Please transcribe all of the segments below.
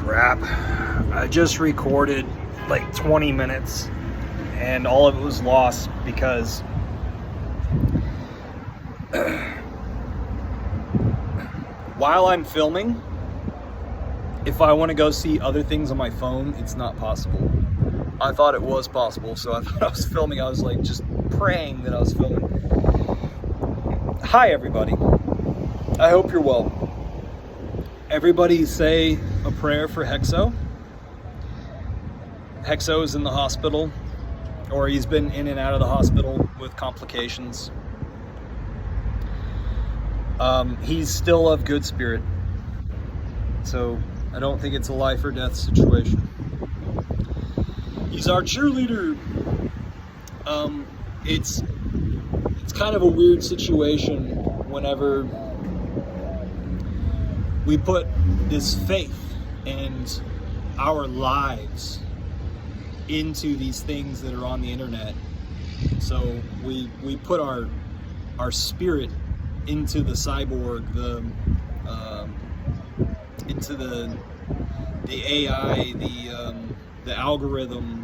crap. I just recorded like 20 minutes and all of it was lost because while I'm filming, if I want to go see other things on my phone, it's not possible. I thought it was possible, so I thought I was filming. I was like just praying that I was filming. Hi everybody, I hope you're well. Everybody say a prayer for Hexo. Hexo is in the hospital, or he's been in and out of the hospital with complications. He's still of good spirit, so I don't think it's a life or death situation. He's our cheerleader. It's kind of a weird situation whenever we put this faith and our lives into these things that are on the internet. So we put our spirit into the cyborg, into the AI, the algorithm.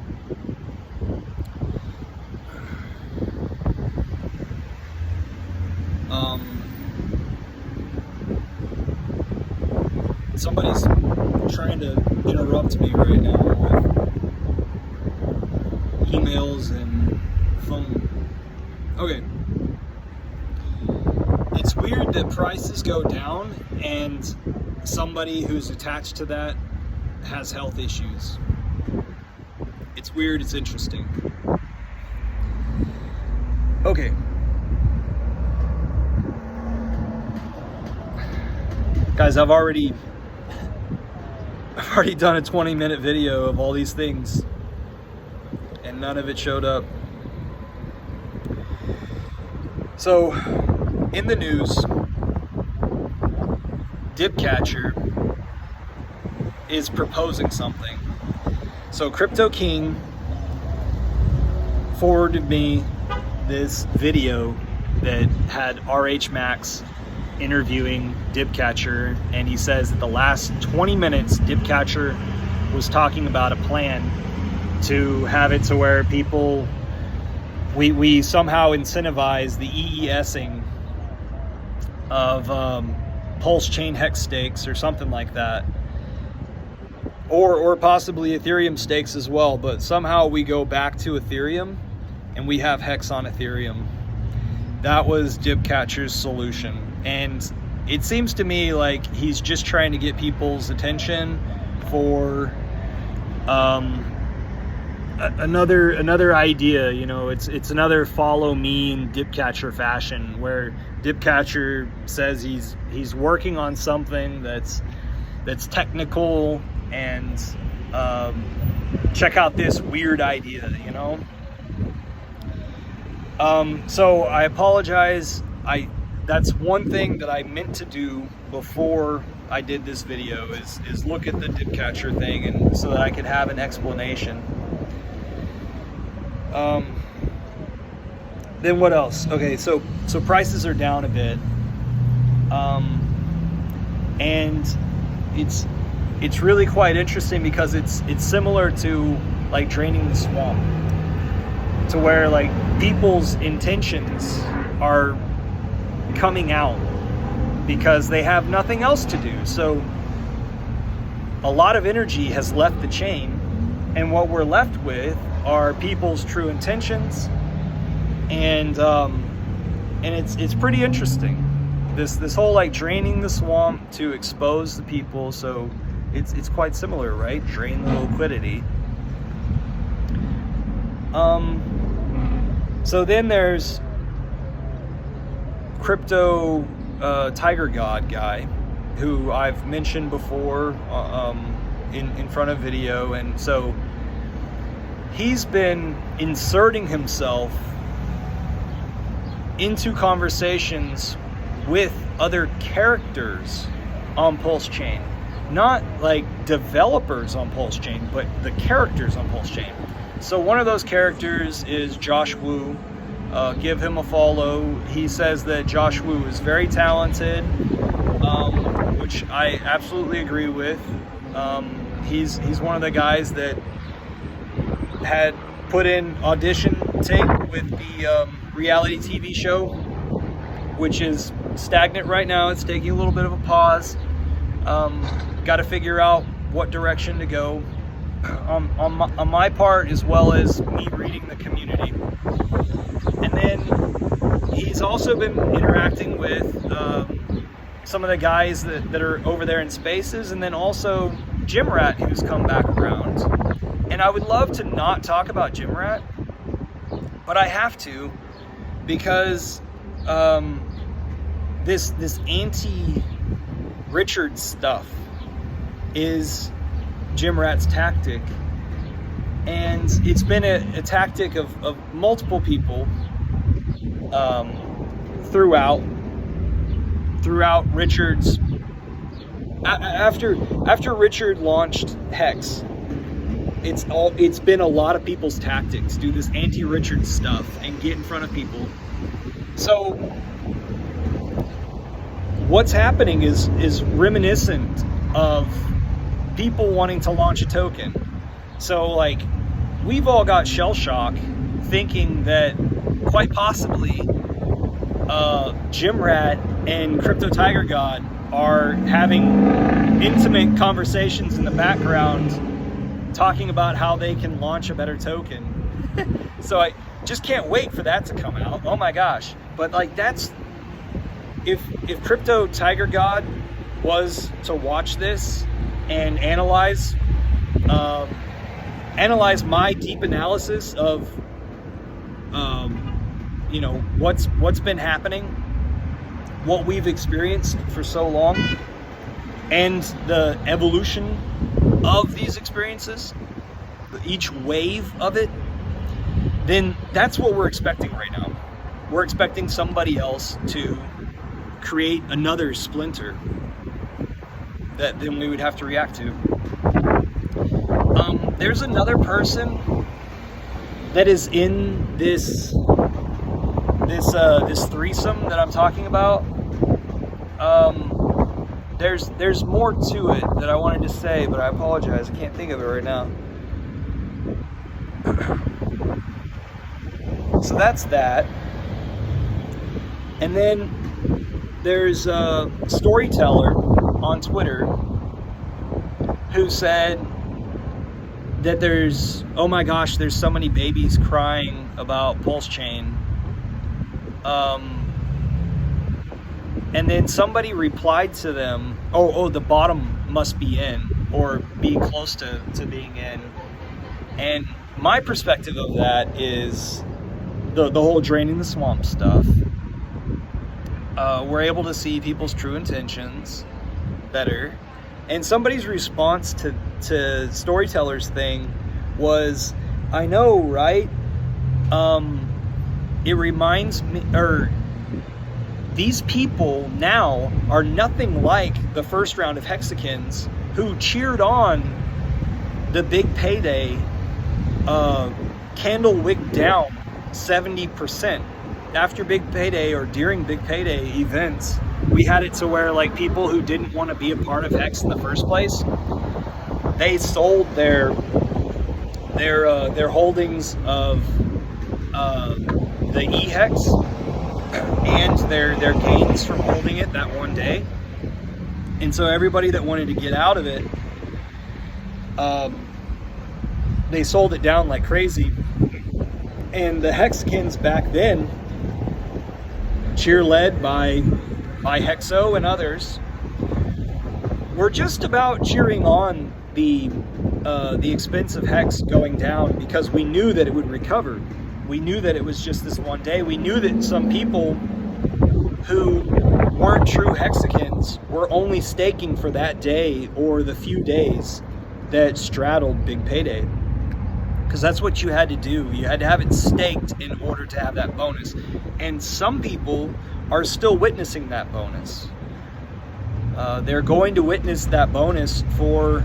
Somebody's trying to interrupt me right now with emails and phone. Okay. It's weird that prices go down and somebody who's attached to that has health issues. It's weird, it's interesting. Okay. Guys, I've already done a 20-minute video of all these things and none of it showed up. So, in the news, Dipcatcher is proposing something. So Crypto King forwarded me this video that had RH Max interviewing Dipcatcher, and he says that the last 20 minutes Dipcatcher was talking about a plan to have it to where people, we somehow incentivize the EESing of pulse chain hex stakes or something like that, or possibly Ethereum stakes as well, but somehow we go back to Ethereum and we have hex on Ethereum. That was Dipcatcher's solution. And it seems to me like he's just trying to get people's attention for another idea. You know, it's another follow me in Dipcatcher fashion, where Dipcatcher says he's working on something that's technical, and check out this weird idea, you know. So I apologize. That's one thing that I meant to do before I did this video is look at the Dipcatcher thing, and so that I could have an explanation. Then what else? Okay, so prices are down a bit, and it's really quite interesting because it's similar to like draining the swamp, to where like people's intentions are coming out because they have nothing else to do. So a lot of energy has left the chain, and what we're left with are people's true intentions, and it's pretty interesting. This whole like draining the swamp to expose the people. So it's quite similar, right? Drain the liquidity. So then there's Crypto Tiger God guy, who I've mentioned before in front of video, and so he's been inserting himself into conversations with other characters on Pulse Chain, not like developers on Pulse Chain, but the characters on Pulse Chain. So one of those characters is Josh Wu. Give him a follow. He says that Josh Wu is very talented, which I absolutely agree with. He's one of the guys that had put in audition tape with the reality TV show, which is stagnant right now. It's taking a little bit of a pause. Got to figure out what direction to go on my part, as well as me reading the community. And then he's also been interacting with some of the guys that are over there in Spaces, and then also Gym Rat, who's come back around. And I would love to not talk about Gym Rat, but I have to, because this anti-Richard stuff is Gym Rat's tactic, and it's been a tactic of multiple people throughout Richard's after Richard launched Hex. It's been a lot of people's tactics, do this anti-Richard stuff and get in front of people. So what's happening is reminiscent of people wanting to launch a token. So like, we've all got shell shock thinking that quite possibly Gym Rat and Crypto Tiger God are having intimate conversations in the background talking about how they can launch a better token. So I just can't wait for that to come out. Oh my gosh. But like, that's, if Crypto Tiger God was to watch this and analyze my deep analysis of what's been happening, what we've experienced for so long, and the evolution of these experiences, each wave of it, then that's what we're expecting right now. We're expecting somebody else to create another splinter that then we would have to react to. There's another person that is in this threesome that I'm talking about. There's more to it that I wanted to say, but I apologize, I can't think of it right now. So that's that. And then there's a storyteller on Twitter who said that there's so many babies crying about Pulse Chain. And then somebody replied to them, the bottom must be in, or be close to being in. And my perspective of that is the whole draining the swamp stuff. We're able to see people's true intentions better. And somebody's response to Storyteller's thing was, I know, right? It reminds me, these people now are nothing like the first round of Hexicans who cheered on the big payday, candle wick down 70%. After big payday or during big payday events, we had it to where like people who didn't want to be a part of Hex in the first place, they sold their holdings of the E-Hex and their gains from holding it that one day. And so everybody that wanted to get out of it, they sold it down like crazy. And the Hexicans back then, cheer-led by Hexo and others, were just about cheering on the expense of Hex going down, because we knew that it would recover. We knew that it was just this one day. We knew that some people who weren't true Hexicans were only staking for that day or the few days that straddled big payday. Because that's what you had to do. You had to have it staked in order to have that bonus. And some people are still witnessing that bonus. They're going to witness that bonus for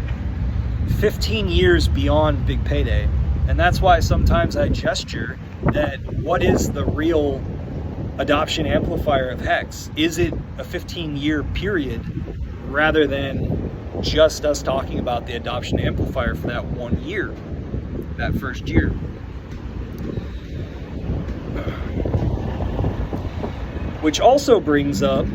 15 years beyond big payday. And that's why sometimes I gesture that what is the real adoption amplifier of Hex? Is it a 15-year period rather than just us talking about the adoption amplifier for that 1 year, that first year. Which also brings up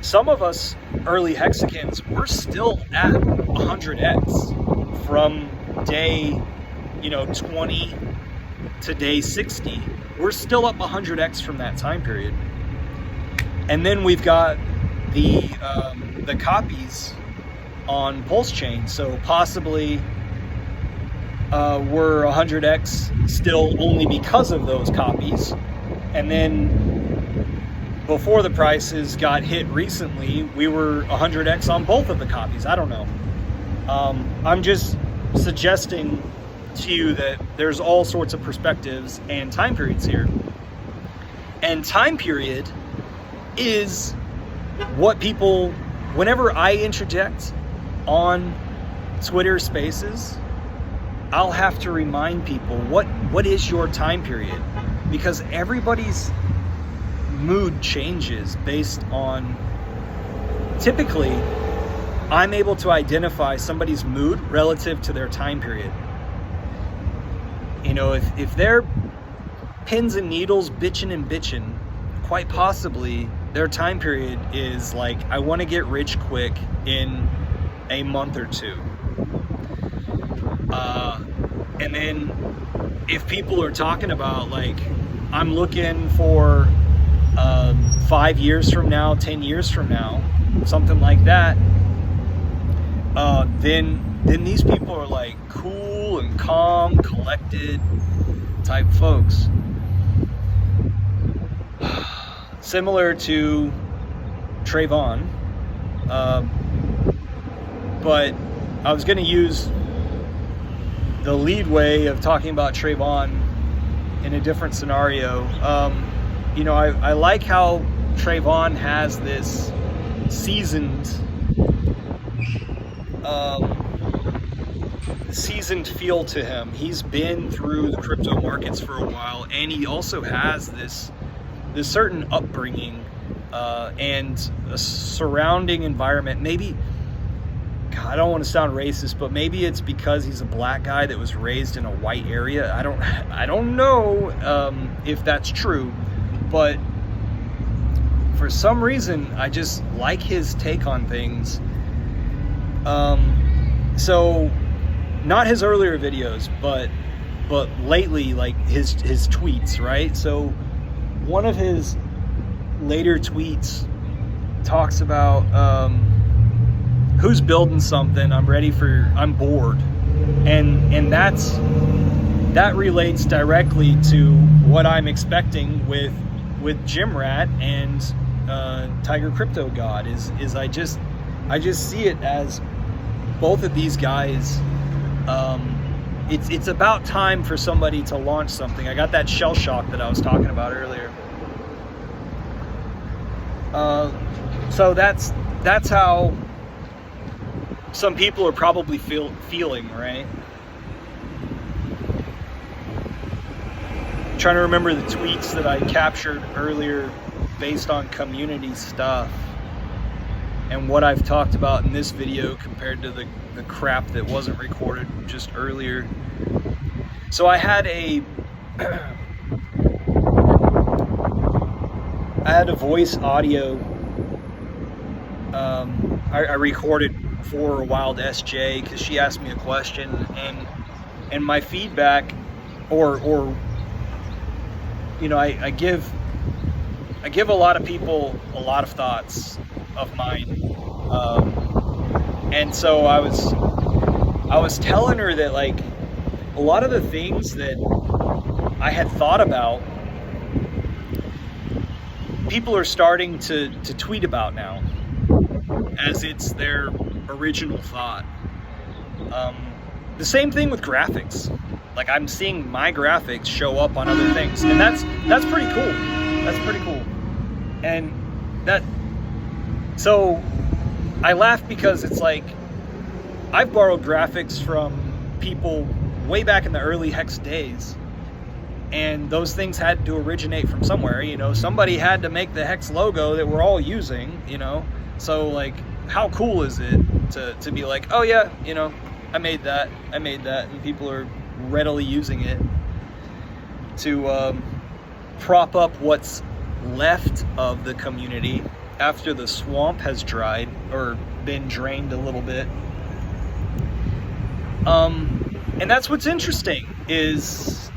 some of us early hexagons, we're still at 100x from day 20 to day 60. We're still up 100x from that time period. And then we've got the copies on pulse chain, so possibly we're 100x still only because of those copies. And then before the prices got hit recently, we were 100x on both of the copies. I don't know. I'm just suggesting to you that there's all sorts of perspectives and time periods here. And time period is what people, whenever I interject on Twitter Spaces, I'll have to remind people what is your time period, because everybody's mood changes based on, typically I'm able to identify somebody's mood relative to their time period. If they're pins and needles bitching and bitching, quite possibly their time period is like, I want to get rich quick in a month or two. And then if people are talking about like, I'm looking for 5 years from now, 10 years from now, something like that, then these people are like cool and calm, collected type folks. Similar to Trayvon, but I was going to use the lead way of talking about Trayvon in a different scenario. I like how Trayvon has this seasoned feel to him. He's been through the crypto markets for a while, and he also has this certain upbringing and a surrounding environment. Maybe, God, I don't want to sound racist, but maybe it's because he's a black guy that was raised in a white area. I don't know if that's true, but for some reason I just like his take on things. So not his earlier videos, but lately, like his tweets, right? So one of his later tweets talks about who's building something, I'm bored, and that relates directly to what I'm expecting with Jim Rat and Tiger Crypto God. Is I just see it as both of these guys. It's about time for somebody to launch something. I got that shell shock that I was talking about earlier. So that's how some people are probably feeling, right? I'm trying to remember the tweets that I captured earlier based on community stuff and what I've talked about in this video compared to the crap that wasn't recorded just earlier. So I had a voice audio I recorded for a Wild SJ because she asked me a question, and my feedback, or I give a lot of people a lot of thoughts of mine, and so I was telling her that, like, a lot of the things that I had thought about, people are starting to tweet about now as it's their original thought. The same thing with graphics. Like, I'm seeing my graphics show up on other things, and that's pretty cool. That's pretty cool. And so I laugh because it's like, I've borrowed graphics from people way back in the early Hex days, and those things had to originate from somewhere. Somebody had to make the Hex logo that we're all using, So like, how cool is it to be like, oh yeah, you know, I made that, and people are readily using it to prop up what's left of the community after the swamp has dried or been drained a little bit. And that's what's interesting, is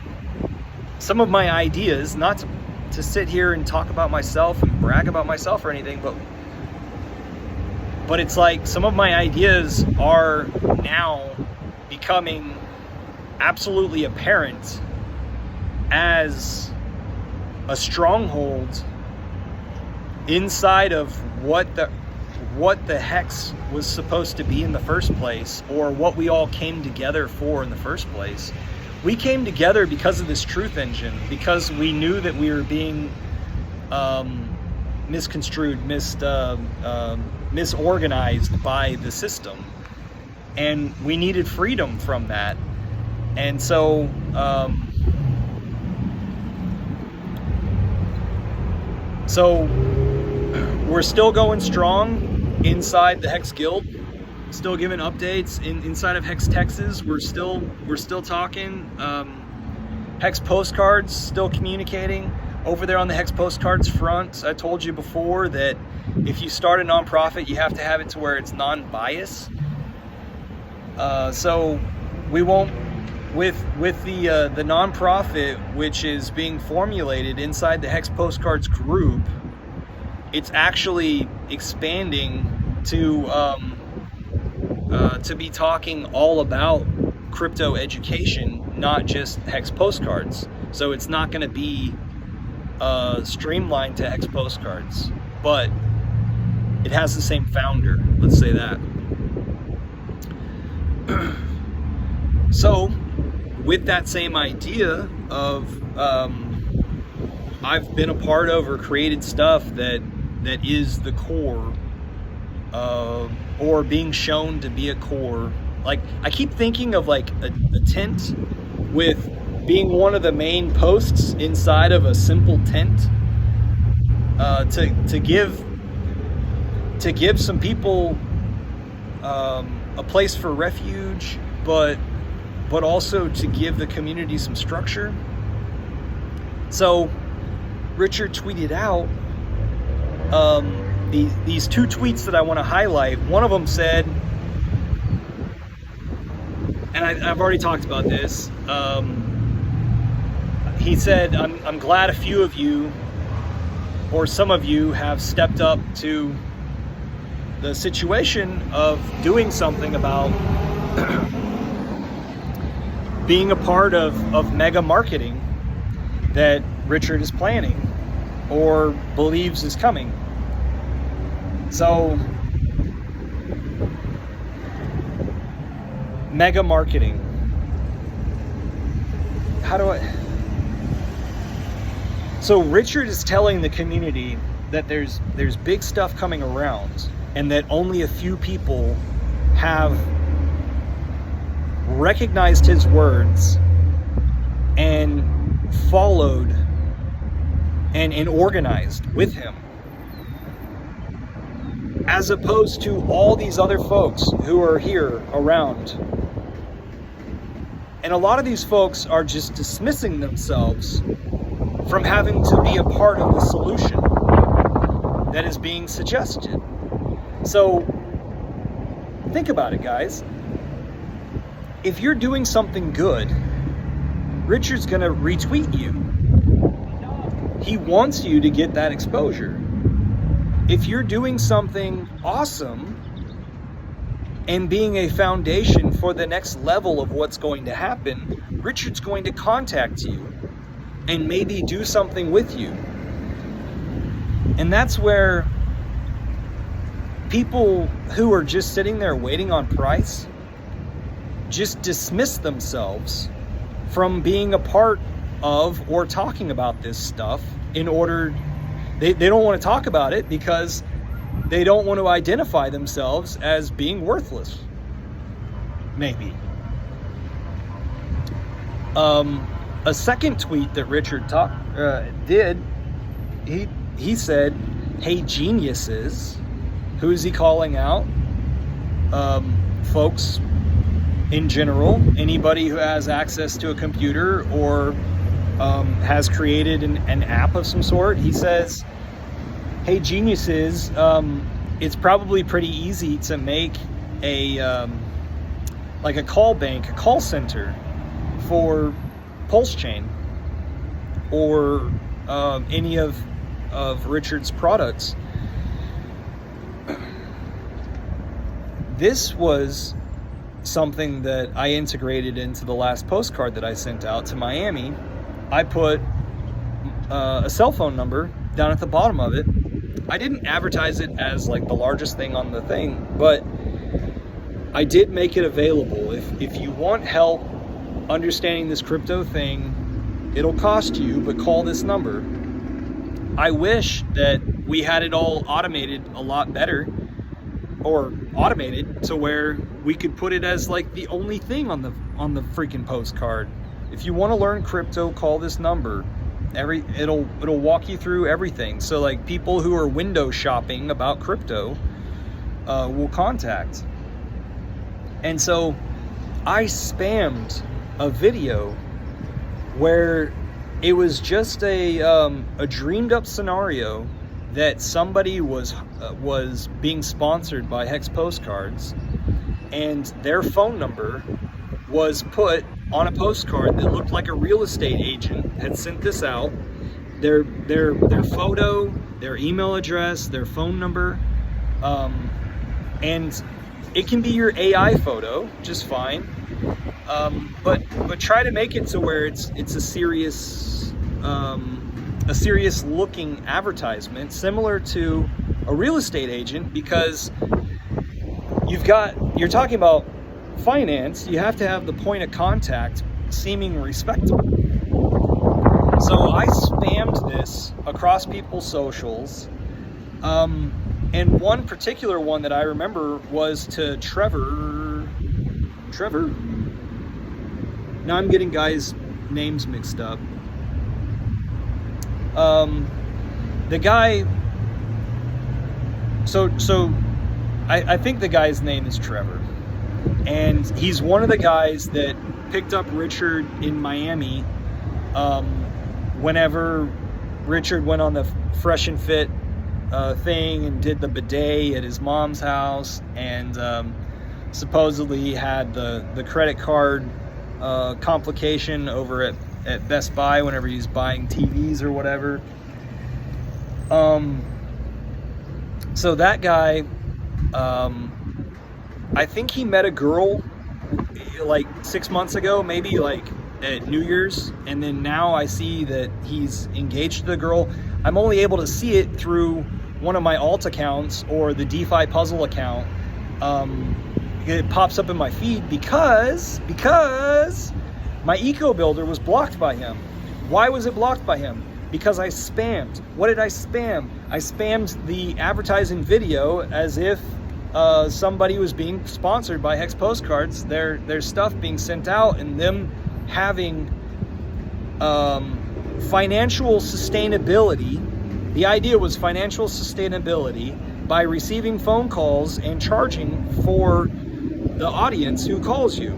some of my ideas, not to sit here and talk about myself and brag about myself or anything, but it's like some of my ideas are now becoming absolutely apparent as a stronghold inside of what the hex was supposed to be in the first place, or what we all came together for in the first place. We came together because of this truth engine, because we knew that we were being misconstrued, misorganized by the system, and we needed freedom from that. And so we're still going strong inside the Hex Guild, still giving updates inside of Hex Texas. We're still talking. Hex Postcards, still communicating over there on the Hex Postcards front. I told you before that if you start a nonprofit, you have to have it to where it's non-bias. So we won't, with the nonprofit which is being formulated inside the Hex Postcards group, it's actually expanding to be talking all about crypto education, not just Hex Postcards. So it's not going to be streamlined to Hex Postcards, but it has the same founder, let's say that. So with that same idea of I've been a part of or created stuff that is the core, or being shown to be a core. Like, I keep thinking of like a tent with being one of the main posts inside of a simple tent, to give some people a place for refuge, but also to give the community some structure. So Richard tweeted out these two tweets that I want to highlight. One of them said, and I've already talked about this, he said, I'm glad a few of you, or some of you, have stepped up to the situation of doing something about being a part of mega marketing that Richard is planning or believes is coming. So, mega marketing. So Richard is telling the community that there's big stuff coming around, and that only a few people have recognized his words and followed and organized with him, as opposed to all these other folks who are here around. And a lot of these folks are just dismissing themselves from having to be a part of the solution that is being suggested. So think about it, guys. If you're doing something good, Richard's gonna retweet you. He wants you to get that exposure. If you're doing something awesome and being a foundation for the next level of what's going to happen, Richard's going to contact you and maybe do something with you. And that's where people who are just sitting there waiting on price just dismiss themselves from being a part of or talking about this stuff. In order, they don't want to talk about it because they don't want to identify themselves as being worthless. Maybe. A second tweet that Richard did, he said, "Hey geniuses," Who is he calling out? Folks in general, anybody who has access to a computer or has created an app of some sort. He says, hey geniuses, it's probably pretty easy to make a like a call bank, a call center for Pulse Chain or any of Richard's products. This was something that I integrated into the last postcard that I sent out to Miami. I put a cell phone number down at the bottom of it. I didn't advertise it as like the largest thing on the thing, but I did make it available. If you want help understanding this crypto thing, it'll cost you, but call this number. I wish that we had it all automated a lot better, or automated to where we could put it as like the only thing on the freaking postcard. If you want to learn crypto, call this number. It'll walk you through everything. So like people who are window shopping about crypto will contact. And so I spammed a video where it was just a dreamed up scenario that somebody was being sponsored by Hex Postcards, and their phone number was put on a postcard that looked like a real estate agent had sent this out. Their photo, their email address, their phone number, and it can be your AI photo just fine. But try to make it to where it's a serious looking advertisement, similar to a real estate agent, because you're talking about finance. You have to have the point of contact seeming respectable. So I spammed this across people's socials, and one particular one that I remember was to Trevor. Now I'm getting guys' names mixed up. The guy, so I think the guy's name is Trevor, and he's one of the guys that picked up Richard in Miami whenever Richard went on the Fresh and Fit thing and did the bidet at his mom's house, and supposedly had the credit card complication over at Best Buy whenever he's buying TVs or whatever. So that guy, I think he met a girl like 6 months ago, maybe like at New Year's, and then now I see that he's engaged to the girl. I'm only able to see it through one of my alt accounts or the DeFi puzzle account. It pops up in my feed because my eco builder was blocked by him. Why was it blocked by him? Because I spammed. What did I spam? I spammed the advertising video as if somebody was being sponsored by Hex Postcards, their stuff being sent out, and them having financial sustainability. The idea was financial sustainability by receiving phone calls and charging for the audience who calls you.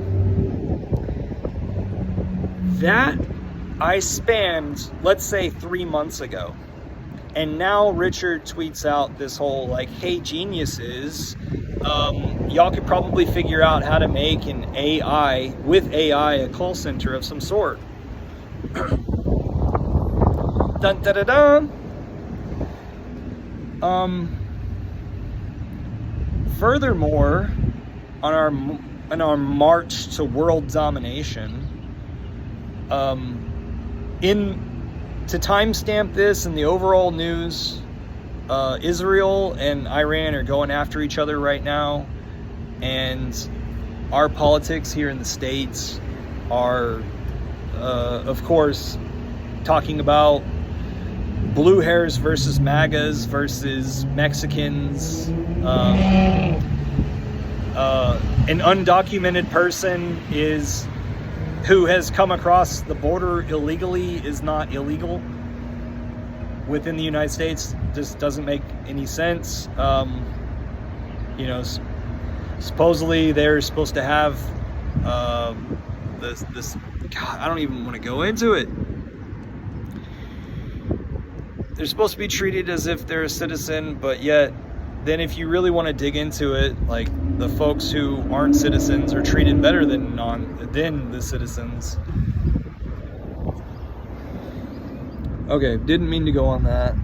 That I spammed, let's say 3 months ago. And now Richard tweets out this whole like, hey geniuses, y'all could probably figure out how to make an AI, with AI, a call center of some sort. Dun da da dun. Furthermore, on our march to world domination, to timestamp this and the overall news, Israel and Iran are going after each other right now, and our politics here in the States are, of course, talking about blue hairs versus MAGAs versus Mexicans. An undocumented person who has come across the border illegally is not illegal within the United States. Just doesn't make any sense. You know, supposedly they're supposed to have this. God, I don't even want to go into it. They're supposed to be treated as if they're a citizen, but yet, then if you really want to dig into it, like the folks who aren't citizens are treated better than the citizens. Okay, didn't mean to go on that.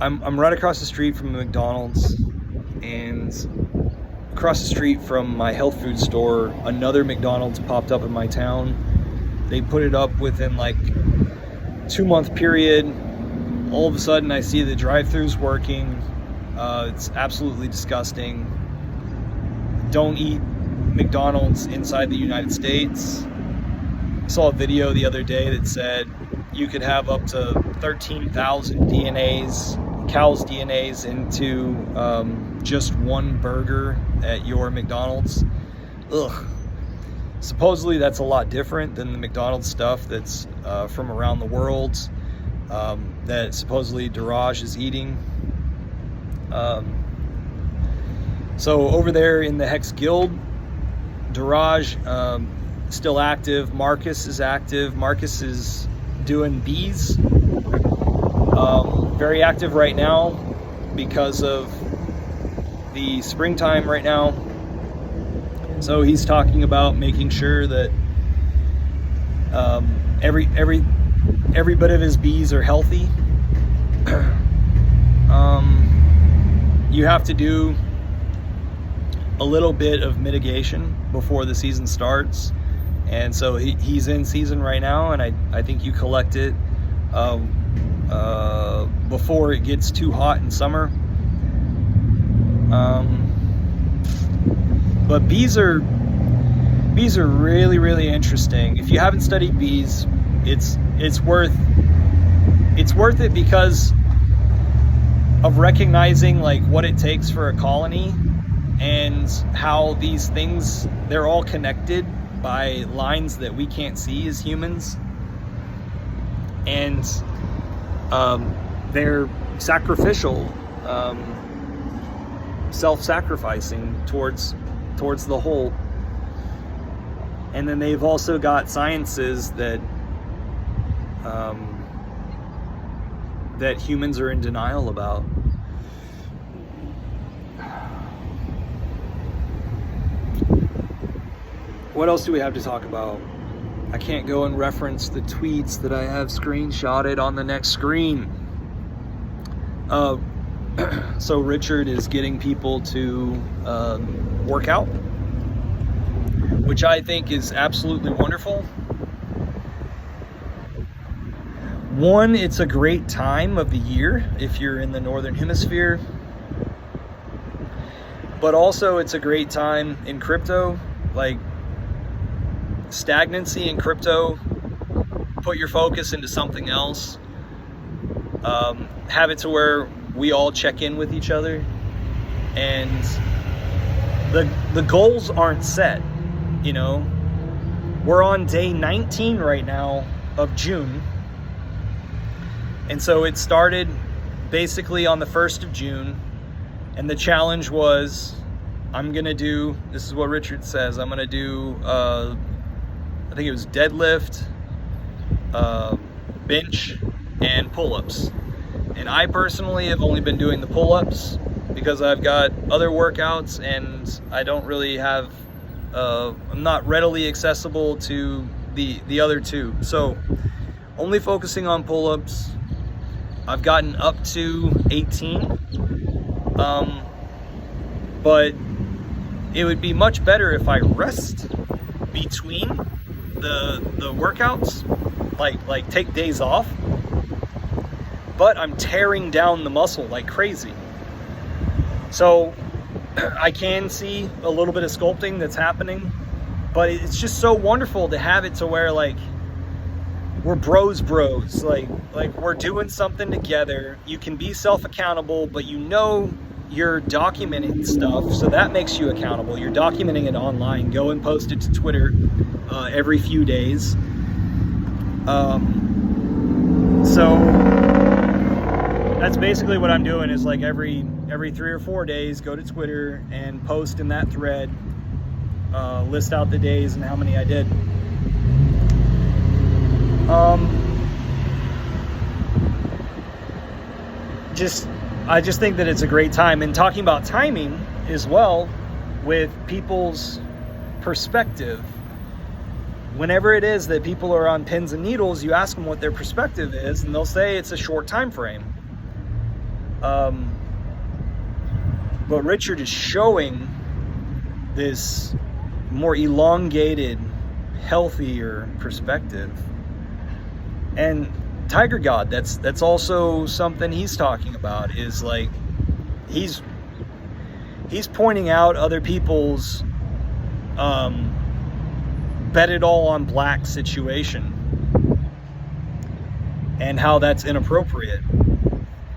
I'm right across the street from the McDonald's, and across the street from my health food store, another McDonald's popped up in my town. They put it up within like 2-month period. All of a sudden I see the drive-thrus working. It's absolutely disgusting. Don't eat McDonald's inside the United States. I saw a video the other day that said you could have up to 13,000 cow's DNAs into just one burger at your McDonald's. Ugh. Supposedly that's a lot different than the McDonald's stuff that's from around the world that supposedly Daraj is eating. So over there in the Hex Guild, Daraj still active. Marcus is active. Marcus is doing bees. Very active right now because of the springtime right now. So he's talking about making sure that every bit of his bees are healthy. You have to do a little bit of mitigation before the season starts, and so he's in season right now, and I think you collect it before it gets too hot in summer. But bees are really, really interesting. If you haven't studied bees, it's worth it because of recognizing like what it takes for a colony and how these things, they're all connected by lines that we can't see as humans, and they're sacrificial, self-sacrificing towards the whole. And then they've also got sciences that that humans are in denial about. What else do we have to talk about? I can't go and reference the tweets that I have screenshotted on the next screen. So Richard is getting people to work out, which I think is absolutely wonderful. One, it's a great time of the year if you're in the Northern Hemisphere, but also it's a great time in crypto. Like, stagnancy in crypto, put your focus into something else. Have it to where we all check in with each other, and the goals aren't set. You know, we're on day 19 right now of June, and so it started basically on the 1st of June, and the challenge was, I'm gonna do, this is what Richard says, I'm gonna do I think it was deadlift, bench, and pull-ups. And I personally have only been doing the pull-ups because I've got other workouts and I don't really have, I'm not readily accessible to the other two. So only focusing on pull-ups. I've gotten up to 18, but it would be much better if I rest between the workouts, like take days off. But I'm tearing down the muscle like crazy. So I can see a little bit of sculpting that's happening, but it's just so wonderful to have it to where like we're bros, like we're doing something together. You can be self-accountable, but you know you're documenting stuff, so that makes you accountable. You're documenting it online. Go and post it to Twitter every few days. So that's basically what I'm doing, is like every 3 or 4 days, go to Twitter and post in that thread, list out the days and how many I did. I just think that it's a great time. And talking about timing as well, with people's perspective, whenever it is that people are on pins and needles, you ask them what their perspective is, and they'll say it's a short time frame. But Richard is showing this more elongated, healthier perspective. And Tiger God, that's also something he's talking about, is like he's pointing out other people's bet it all on black situation and how that's inappropriate.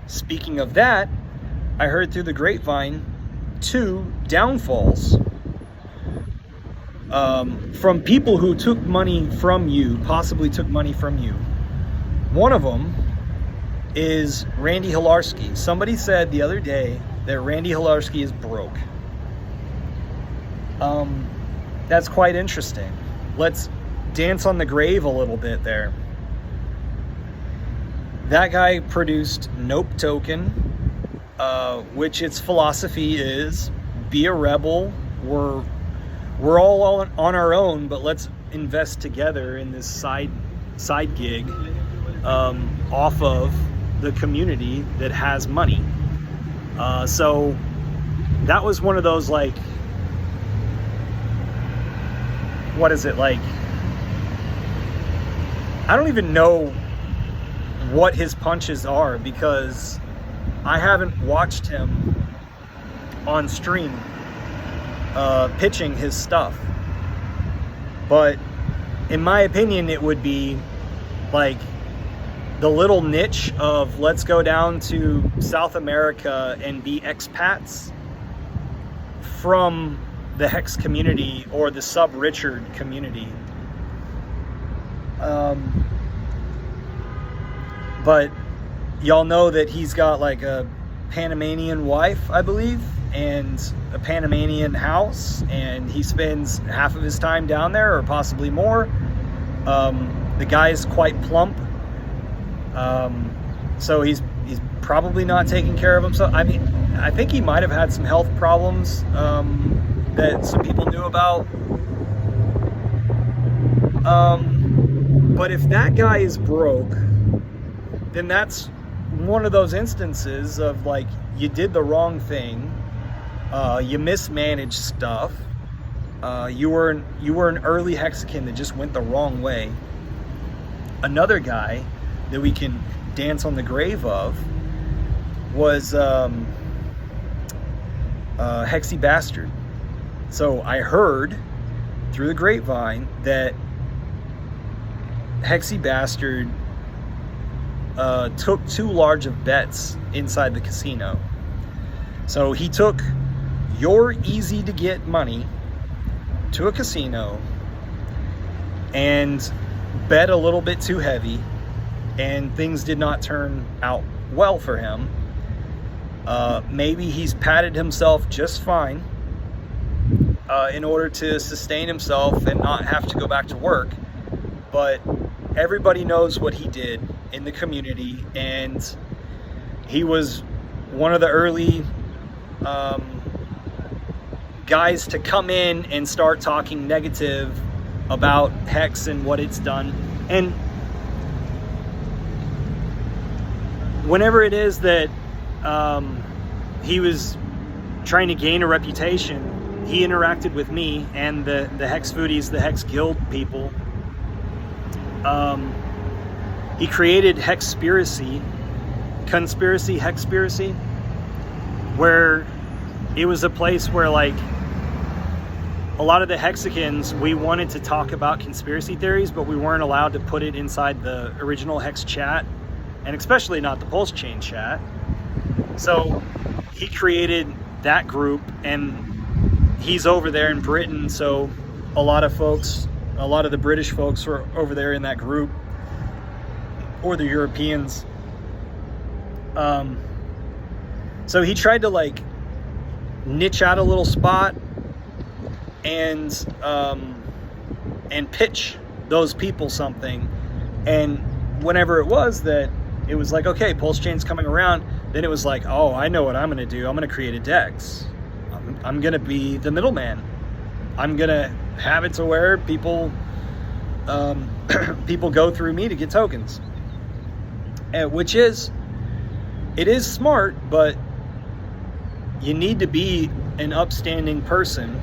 Speaking of that, I heard through the grapevine 2 downfalls from people who took money from you, possibly took money from you. One of them is Randy Hilarski. Somebody said the other day that Randy Hilarski is broke. That's quite interesting. Let's dance on the grave a little bit there. That guy produced Nope Token, which its philosophy is be a rebel. We're all on our own, but let's invest together in this side gig off of the community that has money. So that was one of those, like, what is it, like, I don't even know what his punches are, because I haven't watched him on stream pitching his stuff. But in my opinion, it would be like the little niche of let's go down to South America and be expats from the Hex community or the sub Richard community. But y'all know that he's got like a Panamanian wife, I believe, and a Panamanian house, and he spends half of his time down there, or possibly more. The guy is quite plump, so he's probably not taking care of himself. I mean, I think he might have had some health problems that some people knew about. But if that guy is broke, then that's one of those instances of like, you did the wrong thing, you mismanaged stuff, you were an early Hexakin that just went the wrong way. Another guy that we can dance on the grave of was Hexy Bastard. So I heard through the grapevine that Hexy Bastard took too large of bets inside the casino. So he took your easy to get money to a casino and bet a little bit too heavy, and things did not turn out well for him. Maybe he's patted himself just fine in order to sustain himself and not have to go back to work, but everybody knows what he did in the community, and he was one of the early guys to come in and start talking negative about Hex and what it's done. And whenever it is that he was trying to gain a reputation, he interacted with me and the Hex Foodies, the Hex Guild people. He created Hexspiracy, Hexspiracy, where it was a place where, like, a lot of the Hexicans, we wanted to talk about conspiracy theories, but we weren't allowed to put it inside the original Hex chat, and especially not the Pulse Chain chat. So he created that group, and he's over there in Britain, so a lot of the British folks were over there in that group, or the Europeans. So he tried to like niche out a little spot and pitch those people something. And whenever it was that it was like, okay, Pulse Chain's coming around, then it was like, oh, I know what I'm going to do. I'm going to create a DEX. I'm going to be the middleman. I'm going to have it to where people people go through me to get tokens. Which is, it is smart, but you need to be an upstanding person.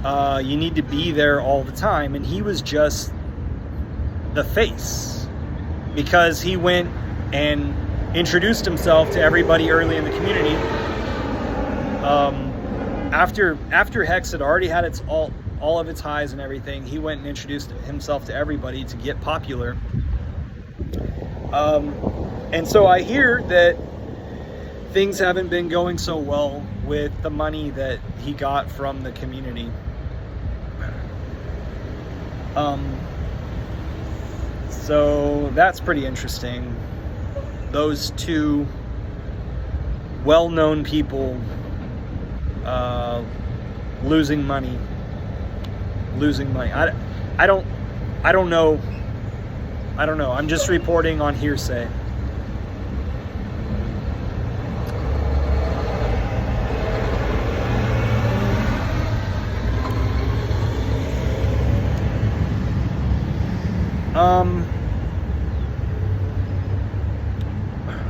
You need to be there all the time. And he was just the face, because he went and introduced himself to everybody early in the community. After Hex had already had its all of its highs and everything, he went and introduced himself to everybody to get popular. And so I hear that things haven't been going so well with the money that he got from the community. So that's pretty interesting. Those two well-known people losing money. I don't know. I'm just reporting on hearsay.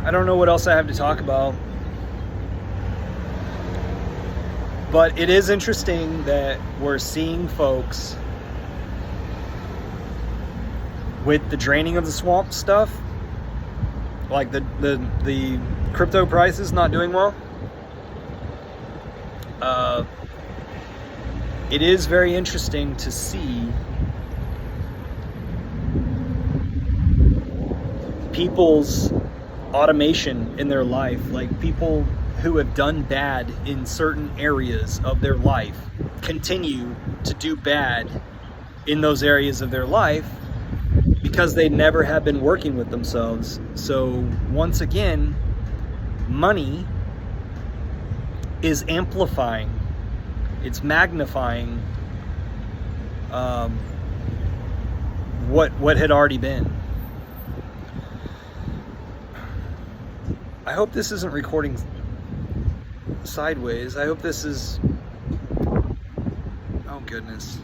I don't know what else I have to talk about. But it is interesting that we're seeing folks with the draining of the swamp stuff, like the crypto prices not doing well. It is very interesting to see people's automation in their life, like people who have done bad in certain areas of their life continue to do bad in those areas of their life because they never have been working with themselves. So once again, money is amplifying, it's magnifying what had already been. I hope this isn't recording sideways. I hope this is... Oh goodness.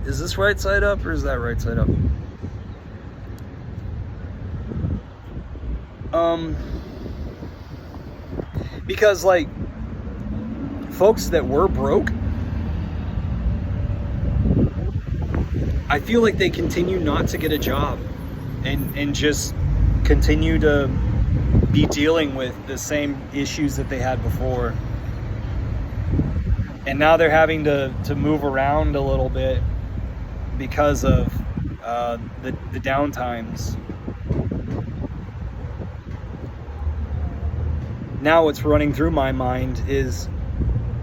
Is this right side up or is that right side up? Because like folks that were broke, I feel like they continue not to get a job and just continue to be dealing with the same issues that they had before. And now they're having to move around a little bit because of the downtimes. Now what's running through my mind is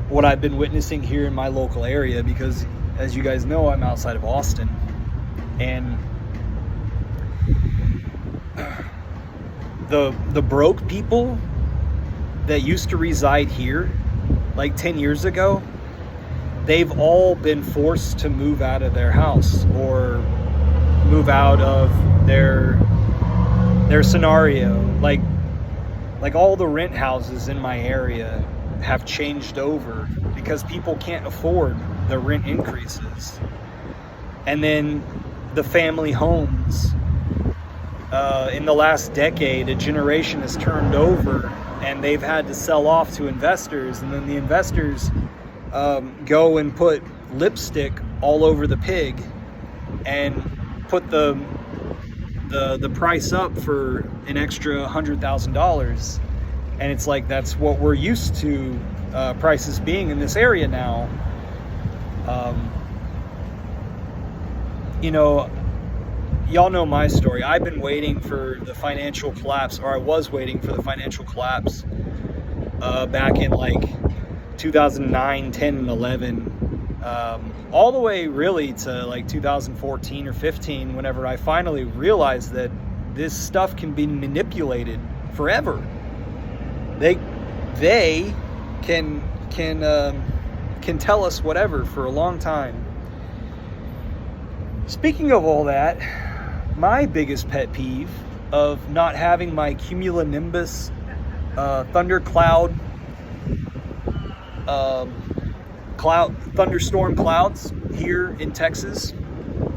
what I've been witnessing here in my local area, because as you guys know, I'm outside of Austin. And the broke people that used to reside here like 10 years ago, they've all been forced to move out of their house or move out of their scenario. Like all the rent houses in my area have changed over because people can't afford the rent increases. And then the family homes, in the last decade, a generation has turned over and they've had to sell off to investors, and then the investors go and put lipstick all over the pig and put the price up for an extra $100,000. And it's like, that's what we're used to prices being in this area now. You know, y'all know my story. I've been waiting for the financial collapse, or I was waiting for the financial collapse back in like 2009, 10, and 11, all the way really to like 2014 or 15, whenever I finally realized that this stuff can be manipulated forever. they can tell us whatever for a long time. Speaking of all that, my biggest pet peeve of not having my cumulonimbus thundercloud thunderstorm clouds here in Texas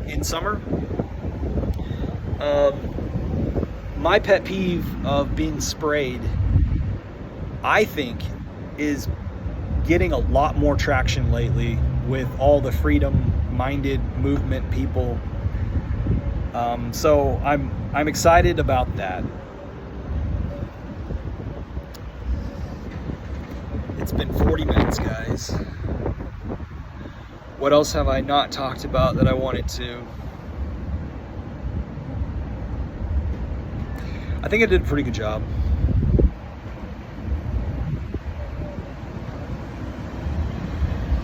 in summer. My pet peeve of being sprayed, I think, is getting a lot more traction lately with all the freedom-minded movement people. So I'm excited about that. It's been 40 minutes, guys. What else have I not talked about that I wanted to? I think I did a pretty good job.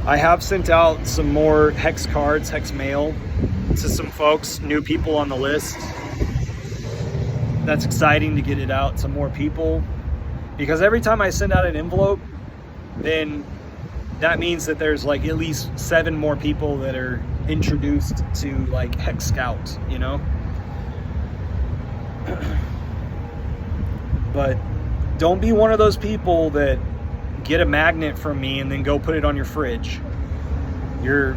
I have sent out some more hex cards, hex mail to some folks, new people on the list. That's exciting to get it out to more people, because every time I send out an envelope, then that means that there's like at least 7 more people that are introduced to like Hex Scout, you know? But don't be one of those people that get a magnet from me and then go put it on your fridge. Your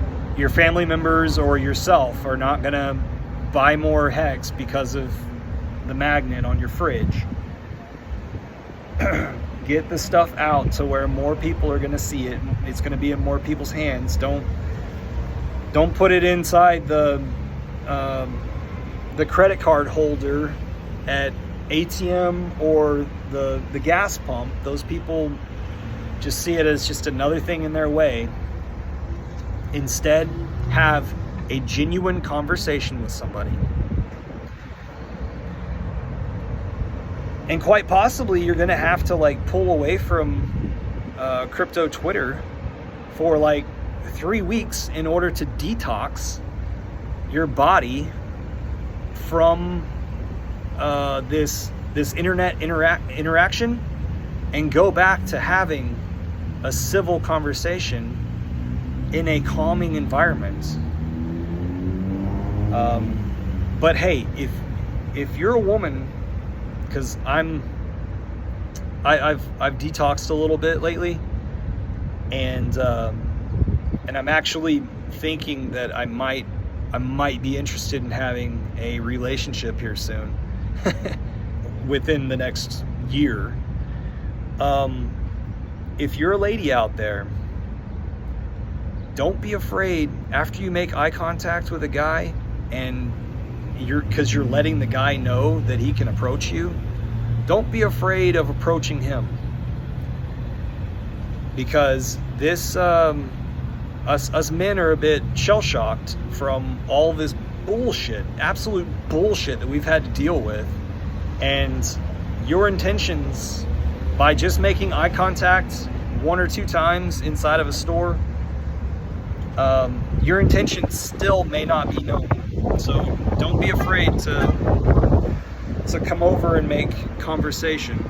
family members or yourself are not gonna buy more hex because of the magnet on your fridge. Get the stuff out to where more people are gonna see it. It's gonna be in more people's hands. Don't put it inside the credit card holder at ATM or the gas pump. Those people just see it as just another thing in their way. Instead, have a genuine conversation with somebody. And quite possibly you're gonna have to like pull away from crypto Twitter for like 3 weeks in order to detox your body from this internet interaction and go back to having a civil conversation in a calming environment. But hey, if you're a woman, because I've detoxed a little bit lately, and I'm actually thinking that I might be interested in having a relationship here soon, within the next year. If you're a lady out there, don't be afraid after you make eye contact with a guy and because you're letting the guy know that he can approach you. Don't be afraid of approaching him, because this us men are a bit shell-shocked from all this bullshit, absolute bullshit that we've had to deal with. And your intentions by just making eye contact 1 or 2 times inside of a store, your intentions still may not be known. So don't be afraid to come over and make conversation.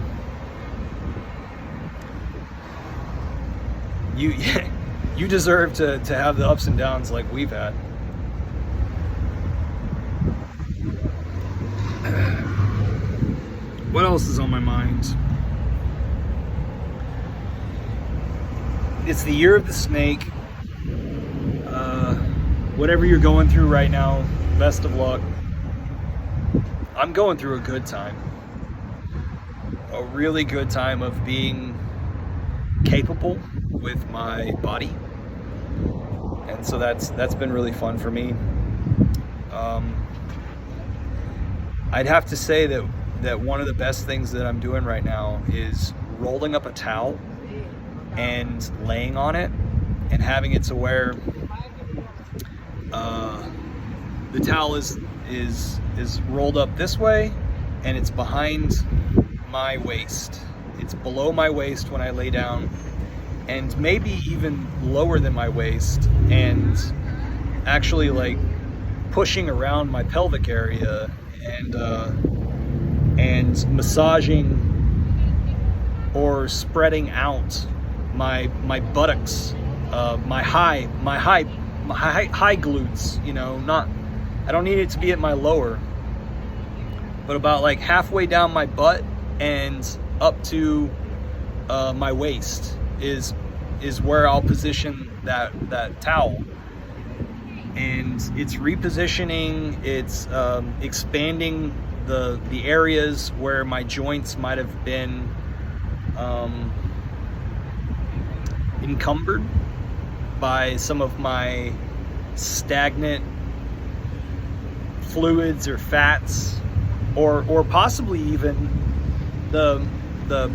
You deserve to have the ups and downs like we've had. What else is on my mind? It's the year of the snake. Whatever you're going through right now, best of luck. I'm going through a good time. A really good time of being capable with my body. And so that's been really fun for me. I'd have to say that one of the best things that I'm doing right now is rolling up a towel and laying on it and having it to where the towel is rolled up this way and it's behind my waist. It's below my waist when I lay down, and maybe even lower than my waist, and actually like pushing around my pelvic area and massaging or spreading out my buttocks, my high glutes, you know, not, I don't need it to be at my lower, but about like halfway down my butt and up to my waist is where I'll position that towel. And it's repositioning, it's expanding the areas where my joints might have been encumbered by some of my stagnant fluids or fats, or possibly even the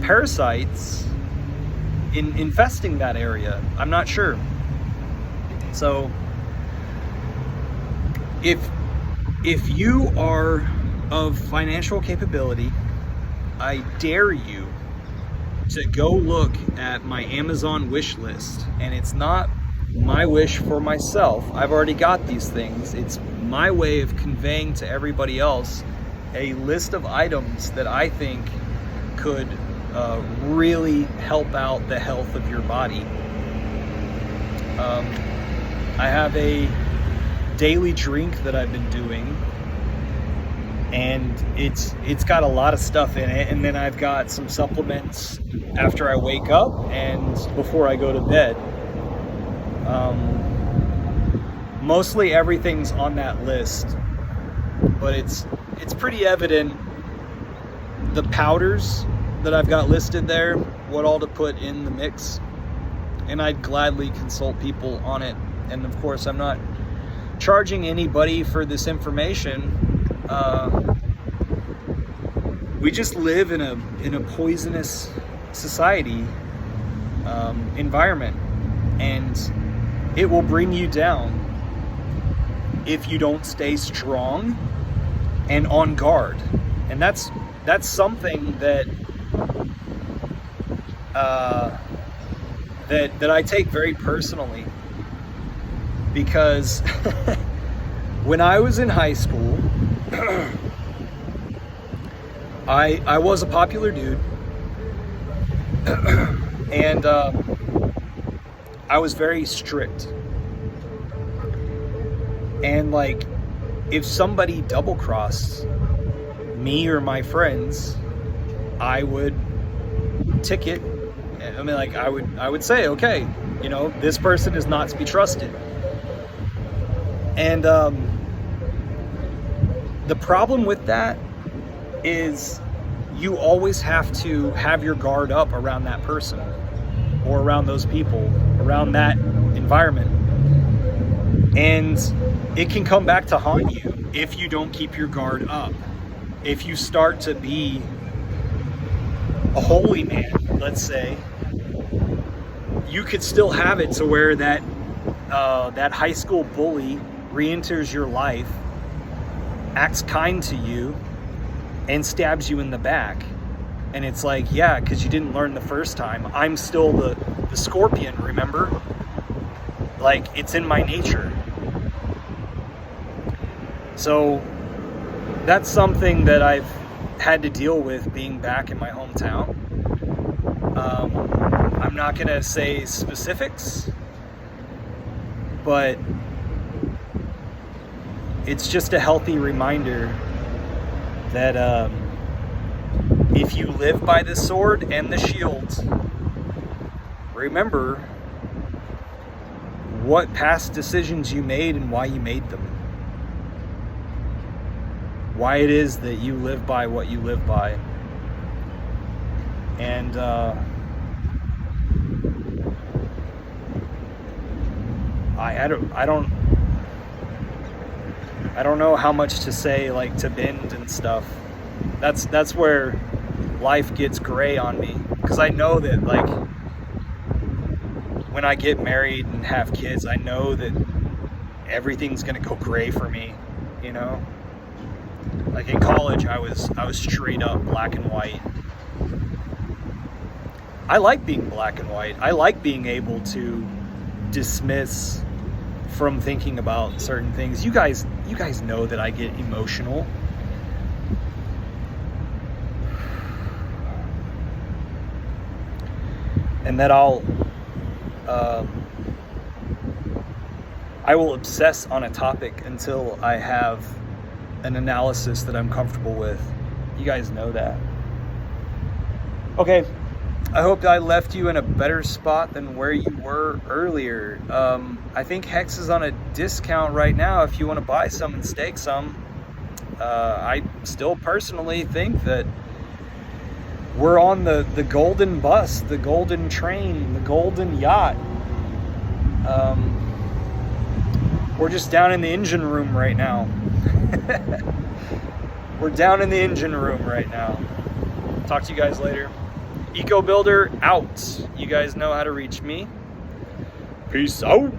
parasites infesting that area. I'm not sure. So if you are of financial capability, I dare you to go look at my Amazon wish list. And it's not my wish for myself. I've already got these things. It's my way of conveying to everybody else a list of items that I think could really help out the health of your body. I have a daily drink that I've been doing, and it's got a lot of stuff in it, and then I've got some supplements after I wake up and before I go to bed. Mostly everything's on that list, but it's pretty evident the powders that I've got listed there, what all to put in the mix, and I'd gladly consult people on it. And of course, I'm not charging anybody for this information. We just live in a poisonous society environment, and it will bring you down if you don't stay strong and on guard. And that's something that that I take very personally, because when I was in high school, I was a popular dude, and I was very strict. And like, if somebody double-crossed me or my friends, I would ticket. I mean, like, I would say, okay, you know, this person is not to be trusted. And the problem with that is you always have to have your guard up around that person, or around those people, around that environment. And it can come back to haunt you if you don't keep your guard up. If you start to be a holy man, let's say, you could still have it to where that high school bully re-enters your life, acts kind to you, and stabs you in the back. And it's like, yeah, because you didn't learn the first time. I'm still the scorpion, remember? Like, it's in my nature. So that's something that I've had to deal with being back in my hometown. I'm not going to say specifics, but it's just a healthy reminder that if you live by the sword and the shield, remember what past decisions you made and why you made them. Why it is that you live by what you live by. And I don't know how much to say, like, to bend and stuff. That's where life gets gray on me, because I know that, like, when I get married and have kids, I know that everything's gonna go gray for me, you know? Like in college, I was straight up black and white. I like being black and white. I like being able to dismiss from thinking about certain things. You guys know that I get emotional. and that I will obsess on a topic until I have an analysis that I'm comfortable with. You guys know that. Okay, I hope I left you in a better spot than where you were earlier. I think Hex is on a discount right now if you want to buy some and stake some. I still personally think that we're on the golden bus, the golden train, the golden yacht. We're just down in the engine room right now. We're down in the engine room right now. Talk to you guys later. Eco Builder out. You guys know how to reach me. Peace out.